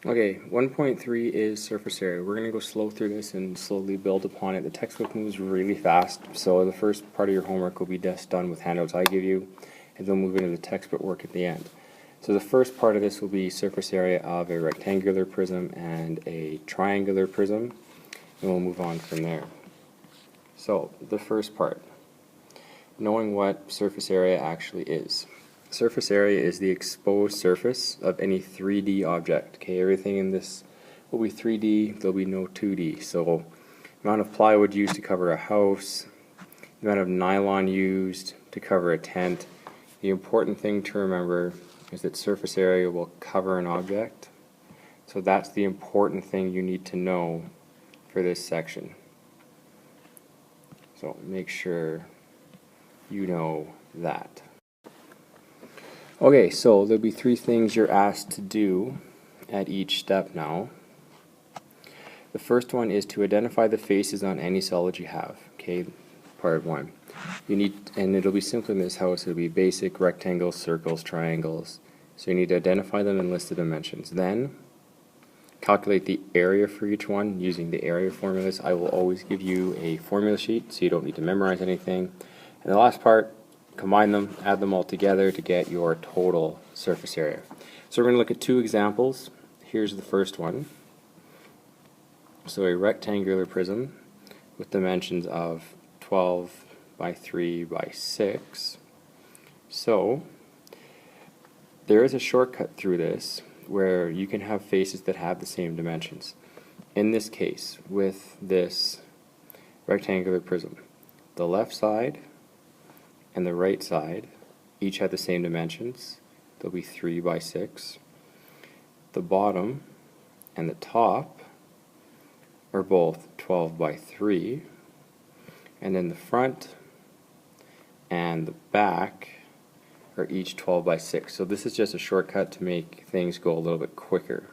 Okay, 1.3 is surface area. We're going to go slow through this and slowly build upon it. The textbook moves really fast, so the first part of your homework will be just done with handouts I give you, and then move into the textbook work at the end. So the first part of this will be surface area of a rectangular prism and a triangular prism, and we'll move on from there. So the first part, knowing what surface area actually is. Surface area is the exposed surface of any 3D object. Okay, everything in this will be 3D, there'll be no 2D. So, amount of plywood used to cover a house, the amount of nylon used to cover a tent. The important thing to remember is that surface area will cover an object. So that's the important thing you need to know for this section. So make sure you know that. Okay, so there'll be 3 things you're asked to do at each step now. The first one is to identify the faces on any solid you have. Okay, part 1. You need, and it'll be simple in this house, it'll be basic rectangles, circles, triangles. So you need to identify them and list the dimensions. Then, calculate the area for each one using the area formulas. I will always give you a formula sheet so you don't need to memorize anything. And the last part, combine them, add them all together to get your total surface area. So we're going to look at 2 examples. Here's the first one. So a rectangular prism with dimensions of 12 by 3 by 6. So there is a shortcut through this where you can have faces that have the same dimensions. In this case, with this rectangular prism, the left side and the right side each have the same dimensions. They'll be 3 by 6. The bottom and the top are both 12 by 3. And then the front and the back are each 12 by 6. So this is just a shortcut to make things go a little bit quicker.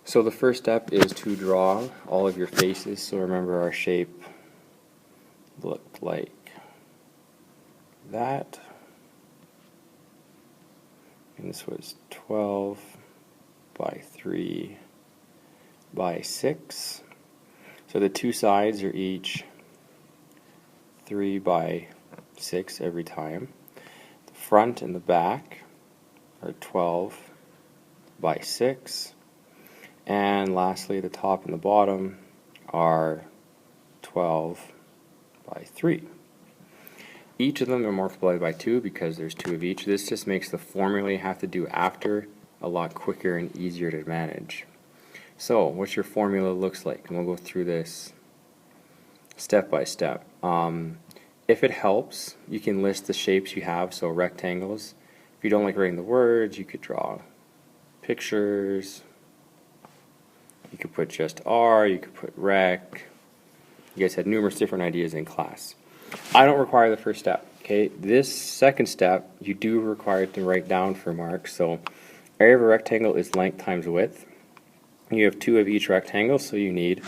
So the first step is to draw all of your faces. So remember, our shape looked like that. And this was 12 by 3 by 6. So the 2 sides are each 3 by 6 every time. The front and the back are 12 by 6. And lastly, the top and the bottom are 12 by 3. Each of them are multiplied by 2 because there's 2 of each. This just makes the formula you have to do after a lot quicker and easier to manage. So, what your formula looks like, and we'll go through this step by step. If it helps, you can list the shapes you have, so rectangles. If you don't like writing the words, you could draw pictures. You could put just R, you could put rec. You guys had numerous different ideas in class. I don't require the first step. Okay, this second step you do require to write down for marks. So area of a rectangle is length times width. You have 2 of each rectangle, so you need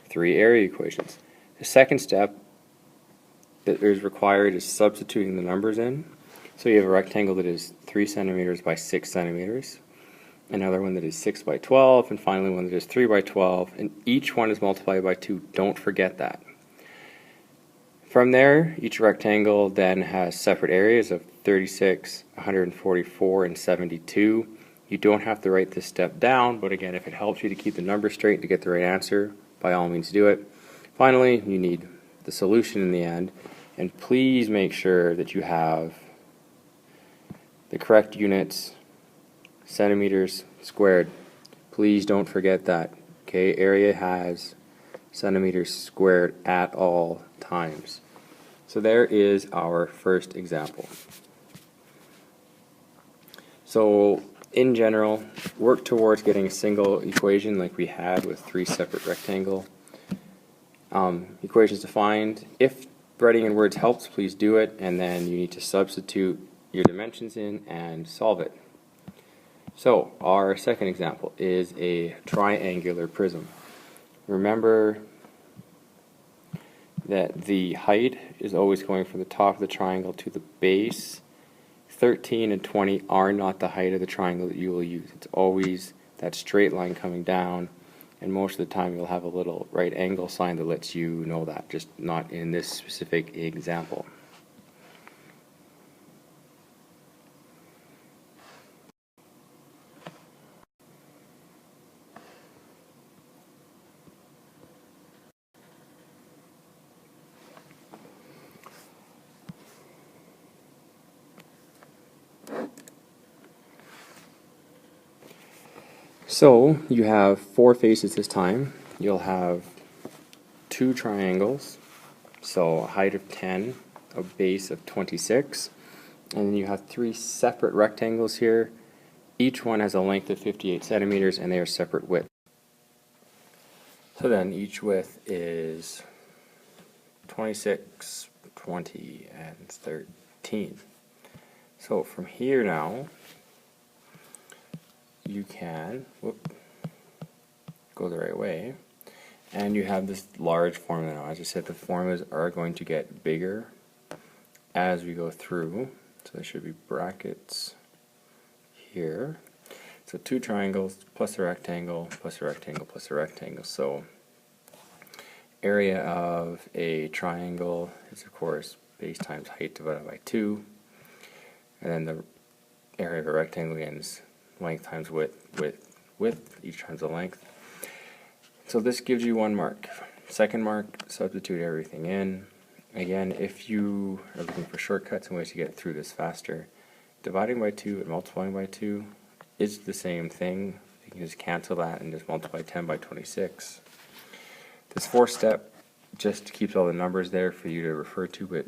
3 area equations. The second step that is required is substituting the numbers in. So you have a rectangle that is 3 centimeters by 6 centimeters. Another one that is 6 by 12, and finally one that is 3 by 12, and each one is multiplied by 2. Don't forget that. From there, each rectangle then has separate areas of 36, 144, and 72. You don't have to write this step down, but again, if it helps you to keep the numbers straight to get the right answer, by all means do it. Finally, you need the solution in the end, and please make sure that you have the correct units, centimeters squared. Please don't forget that. Okay, area has centimeters squared at all times. So there is our first example. So in general, work towards getting a single equation like we had with 3 separate rectangle Equations to find. If writing in words helps, please do it, and then you need to substitute your dimensions in and solve it. So our second example is a triangular prism. Remember that the height is always going from the top of the triangle to the base. 13 and 20 are not the height of the triangle that you will use. It's always that straight line coming down, and most of the time you'll have a little right angle sign that lets you know that, just not in this specific example. So you have 4 faces this time. You'll have 2 triangles, so a height of 10, a base of 26, and then you have 3 separate rectangles here. Each one has a length of 58 centimeters, and they are separate widths. So then each width is 26, 20, and 13. So from here now, you can go the right way, and you have this large formula now. As I said, the formulas are going to get bigger as we go through, so there should be brackets here. So 2 triangles plus a rectangle plus a rectangle plus a rectangle. So area of a triangle is, of course, base times height divided by 2, and then the area of a rectangle again is length times width, each times the length. So this gives you 1 mark. Second mark, substitute everything in. Again, if you are looking for shortcuts and ways to get through this faster, dividing by 2 and multiplying by 2 is the same thing. You can just cancel that and just multiply 10 by 26. This 4th step just keeps all the numbers there for you to refer to, but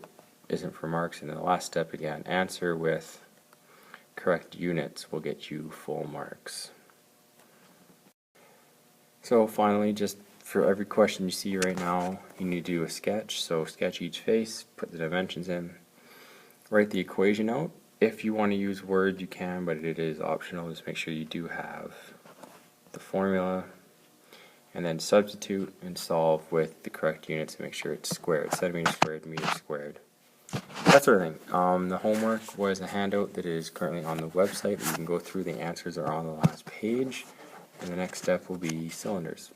isn't for marks. And then the last step, again, answer with correct units will get you full marks. So finally, just for every question you see right now, you need to do a sketch. So sketch each face, put the dimensions in, write the equation out. If you want to use Word, you can, but it is optional. Just make sure you do have the formula, and then substitute and solve with the correct units and make sure it's squared, centimeters squared, meters squared. That sort of thing. The homework was a handout that is currently on the website. You can go through. The answers are on the last page, and the next step will be cylinders.